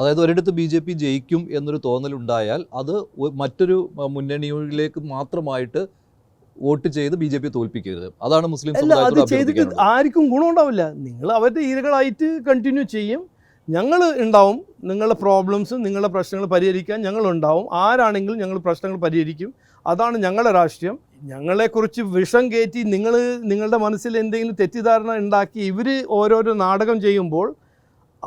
അതായത് ഒരിടത്ത് B J P ജയിക്കും എന്നൊരു തോന്നലുണ്ടായാൽ അത് മറ്റൊരു മുന്നണിയിലേക്ക് മാത്രമായിട്ട് വോട്ട് ചെയ്ത് ബി ജെ പി തോൽപ്പിക്കരുത്. അതാണ് മുസ്ലിം അത് ചെയ്തിട്ട് ആർക്കും ഗുണമുണ്ടാവില്ല. നിങ്ങൾ അവരുടെ ഈരകളായിട്ട് കണ്ടിന്യൂ ചെയ്യും, ഞങ്ങൾ ഉണ്ടാവും, നിങ്ങളുടെ പ്രോബ്ലംസ് നിങ്ങളുടെ പ്രശ്നങ്ങൾ പരിഹരിക്കാൻ ഞങ്ങളുണ്ടാവും. ആരാണെങ്കിലും ഞങ്ങൾ പ്രശ്നങ്ങൾ പരിഹരിക്കും. അതാണ് ഞങ്ങളുടെ രാഷ്ട്രീയം. ഞങ്ങളെക്കുറിച്ച് വിഷം കയറ്റി നിങ്ങളുടെ മനസ്സിൽ എന്തെങ്കിലും തെറ്റിദ്ധാരണ ഉണ്ടാക്കി ഇവർ ഓരോരോ നാടകം ചെയ്യുമ്പോൾ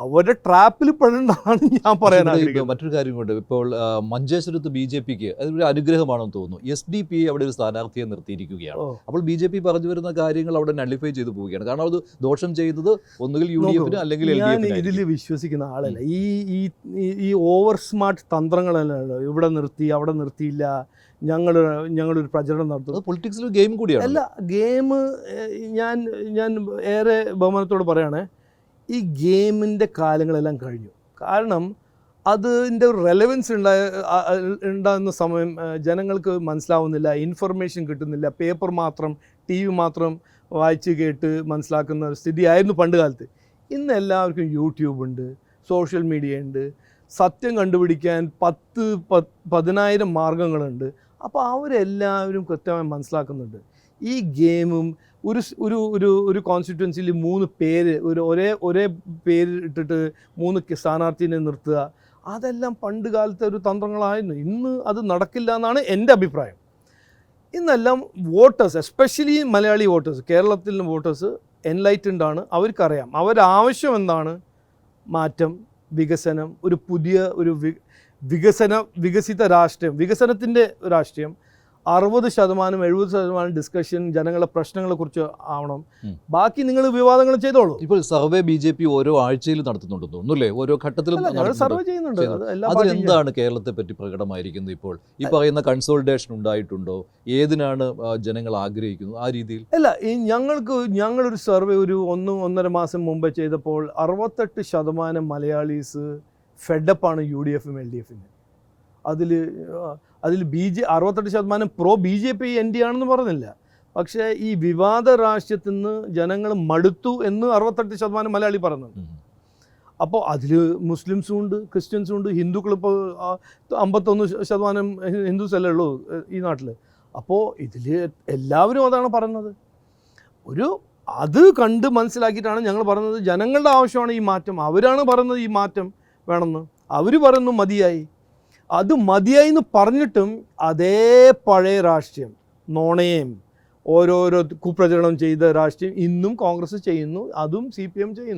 അവരുടെ ട്രാപ്പിൽ പെടേണ്ടതാണ് ഞാൻ പറയാൻ ആഗ്രഹിക്കുന്നത്. മറ്റൊരു കാര്യം കൊണ്ട് ഇപ്പോൾ മഞ്ചേശ്വരത്ത് ബി ജെ പിക്ക് അതൊരു അനുഗ്രഹമാണെന്ന് തോന്നുന്നു. SDP അവിടെ ഒരു സ്ഥാനാർത്ഥിയെ നിർത്തിയിരിക്കുകയാണ്. അപ്പോൾ ബി ജെ പി പറഞ്ഞു വരുന്ന കാര്യങ്ങൾ അവിടെ നള്ളിഫൈ ചെയ്തു പോവുകയാണ്. കാരണം അത് ദോഷം ചെയ്തത് ഒന്നുകിൽ UDF അല്ലെങ്കിൽ ഞാൻ ഇതിൽ വിശ്വസിക്കുന്ന ആളല്ല. ഈ ഓവർ സ്മാർട്ട് തന്ത്രങ്ങളല്ലോ, ഇവിടെ നിർത്തി അവിടെ നിർത്തിയില്ല, ഞങ്ങളൊരു പ്രചരണം നടത്തുന്നത് പൊളിറ്റിക്സിൽ ഗെയിം കൂടിയാണ്. അല്ല, ഗെയിം ഞാൻ ഏറെ ബഹുമാനത്തോട് പറയുകയാണെ, ഈ ഗെയിമിൻ്റെ കാലങ്ങളെല്ലാം കഴിഞ്ഞു. കാരണം അതിൻ്റെ ഒരു റെലവൻസ് ഉണ്ടാകുന്ന സമയം ജനങ്ങൾക്ക് മനസ്സിലാവുന്നില്ല, ഇൻഫർമേഷൻ കിട്ടുന്നില്ല, പേപ്പർ മാത്രം TV മാത്രം വായിച്ച് കേട്ട് മനസ്സിലാക്കുന്ന ഒരു സ്ഥിതിയായിരുന്നു പണ്ട് കാലത്ത്. ഇന്ന് എല്ലാവർക്കും യൂട്യൂബ് ഉണ്ട്, സോഷ്യൽ മീഡിയ ഉണ്ട്, സത്യം കണ്ടുപിടിക്കാൻ 10,000 മാർഗങ്ങളുണ്ട്. അപ്പോൾ അവരെല്ലാവരും കൃത്യമായി മനസ്സിലാക്കുന്നുണ്ട്. ഈ ഗെയിമും ഒരു കോൺസ്റ്റിറ്റ്യുവൻസിയിൽ 3 പേര് ഒരേ പേര് ഇട്ടിട്ട് 3 സ്ഥാനാർത്ഥിനെ നിർത്തുക, അതെല്ലാം പണ്ട് കാലത്തെ ഒരു തന്ത്രങ്ങളായിരുന്നു. ഇന്ന് അത് നടക്കില്ല എന്നാണ് എൻ്റെ അഭിപ്രായം. ഇന്നെല്ലാം വോട്ടേഴ്സ്, എസ്പെഷ്യലി മലയാളി വോട്ടേഴ്സ്, കേരളത്തിലെ വോട്ടേഴ്സ് എൻലൈറ്റൻഡ് ആണ്. അവർക്കറിയാം അവരാവശ്യം എന്താണ്. മാറ്റം, വികസനം, ഒരു പുതിയ ഒരു വികസിത രാഷ്ട്രീയം, വികസനത്തിൻ്റെ രാഷ്ട്രീയം. 60% 70% ഡിസ്കഷൻ ജനങ്ങളുടെ പ്രശ്നങ്ങളെക്കുറിച്ച് ആവണം. ബാക്കി നിങ്ങൾ വിവാദങ്ങൾ ചെയ്തോളൂ. ഇപ്പോൾ സർവേ BJP ഓരോ ആഴ്ചയിൽ നടത്തുന്നുണ്ടെന്ന് തോന്നുന്നു, ഓരോ ഘട്ടത്തിലും സർവേ ചെയ്യുന്നുണ്ട്. അതിലെന്താണ് കേരളത്തെ പറ്റി പ്രകടമായിരിക്കുന്നത്? ഇപ്പോൾ ഈ പറയുന്ന കൺസോളിഡേഷൻ ഉണ്ടായിട്ടുണ്ടോ? ഏതിനാണ് ജനങ്ങൾ ആഗ്രഹിക്കുന്നത് ആ രീതിയിൽ? അല്ല, ഞങ്ങളൊരു സർവേ ഒരു 1-1.5 മാസം മുമ്പ് ചെയ്തപ്പോൾ 68% മലയാളീസ് ഫെഡപ്പാണ് UDFും LDFിന്. അതിൽ 68% പ്രോ BJP ND ആണെന്ന് പറഞ്ഞില്ല. പക്ഷേ ഈ വിവാദ രാഷ്ട്രീയത്തിൽ നിന്ന് ജനങ്ങൾ മടുത്തു എന്ന് 68% മലയാളി പറയുന്നുണ്ട്. അപ്പോൾ അതിൽ മുസ്ലിംസും ഉണ്ട്, ക്രിസ്ത്യൻസും ഉണ്ട്, ഹിന്ദുക്കളിപ്പോൾ 51% ഹിന്ദുസ് അല്ലേ ഉള്ളൂ ഈ നാട്ടിൽ. അപ്പോൾ ഇതിൽ എല്ലാവരും അതാണ് പറയുന്നത്. അത് കണ്ട് മനസ്സിലാക്കിയിട്ടാണ് ഞങ്ങൾ പറയുന്നത് ജനങ്ങളുടെ ആവശ്യമാണ് ഈ മാറ്റം. അവരാണ് പറയുന്നത് ഈ മാറ്റം വേണമെന്ന്. അവർ പറയുന്നു മതിയായി. അത് മതിയായി എന്ന് പറഞ്ഞിട്ടും അതേ പഴയ രാഷ്ട്രീയം, നോണയം, ഓരോരോ കുപ്രചരണം ചെയ്ത രാഷ്ട്രീയം ഇന്നും കോൺഗ്രസ് ചെയ്യുന്നു, അതും CPM ചെയ്യുന്നു.